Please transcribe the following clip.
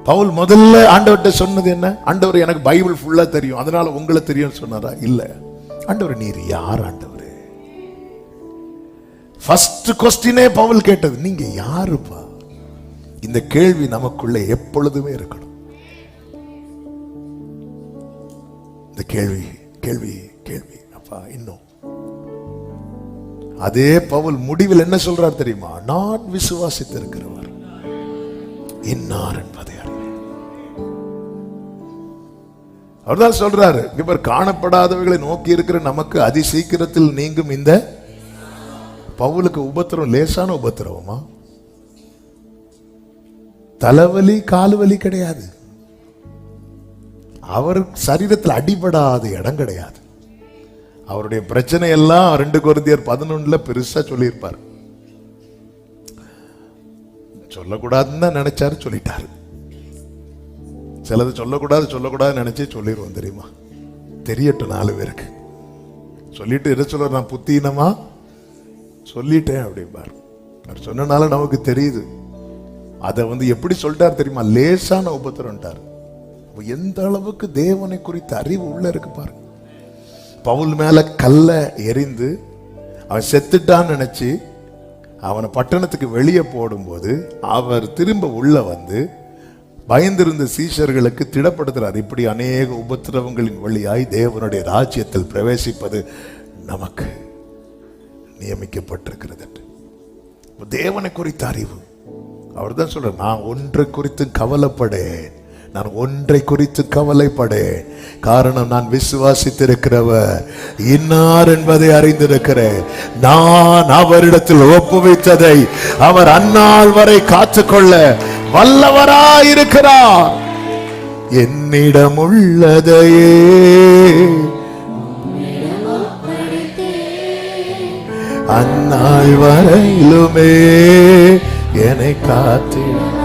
பவுல் முதல்ல ஆண்டவர்கிட்ட சொன்னது என்ன? ஆண்டவர் எனக்கு பைபிள் ஃபுல்லா தெரியும், அதனால உங்களை தெரியும் சொன்னாரா? இல்ல. ஆண்டவர் நீர் யார் ஆண்டவரே? ஃபர்ஸ்ட் கொஸ்டினே பவுல் கேட்டது நீங்க யாருப்பா? இந்த கேள்வி நமக்குள்ள எப்பொழுதுமே இருக்கணும். இந்த கேள்வி கேள்வி கேள்வி அப்பா. இன்னும் அதே பவுல் முடிவில் என்ன சொல்றார் தெரியுமா? நான் விசுவாசித்திருக்கிறவர் இன்னார் என்பதை அறிவேன். அவர்தான் சொல்றாரு, இவர் காணப்படாதவைகளை நோக்கி இருக்கிற நமக்கு அதி சீக்கிரத்தில் நீங்கும் இந்த பவுலுக்கு உபத்திரம் லேசான உபத்திரவமா? தலைவலி கால்வலி கிடையாது. அவர் சரீரத்தில் அடிபடாத இடம் கிடையாது. அவருடைய பிரச்சனை எல்லாம் 2 கொரிந்தியர் 11 பெருசா சொல்லியிருப்பார். சொல்லக்கூடாதுன்னு தான் நினைச்சாரு, சொல்லிட்டாரு. சிலது சொல்லக்கூடாது நினைச்சே சொல்லிடுவோம் தெரியுமா? தெரியட்டும் 4 பேருக்கு சொல்லிட்டு எதை சொல்ற, நான் புத்தீனமா சொல்லிட்டேன் அப்படிம்பார். அவர் சொன்னனால நமக்கு தெரியுது. அதை எப்படி சொல்லிட்டார் தெரியுமா? லேசான உபத்திரம்ட்டார். எந்த அளவுக்கு தேவனை குறித்த அறிவு உள்ள இருக்கு பாருங்க. பவுல் மேல கல்ல எறிந்து அவன் செத்துட்டான்னு நினைச்சு அவனை பட்டணத்துக்கு வெளியே போடும்போது அவர் திரும்ப உள்ள வந்து பயந்திருந்த சீஷர்களுக்கு திடப்படுத்துறார். இப்படி அநேக உபத்திரவங்களின் வழியாய் தேவனுடைய ராஜ்யத்தில் பிரவேசிப்பது நமக்கு நியமிக்கப்பட்டிருக்கிறது. தேவனை குறித்த அறிவு. அவர் தான் சொல்ற, நான் ஒன்றை குறித்து கவலைப்படேன், நான் ஒன்றை குறித்து கவலைப்படேன். காரணம் நான் விசுவாசித்திருக்கிறவர் இன்னார் என்பதை அறிந்திருக்கிறேன். நான் அவரிடத்தில் ஒப்புவித்ததை அவர் அந்நாள் வரை காத்துக்கொள்ள வல்லவராயிருக்கிறார். என்னிடம் உள்ளதையே அந்நாள் வரையிலுமே என்னை காத்திட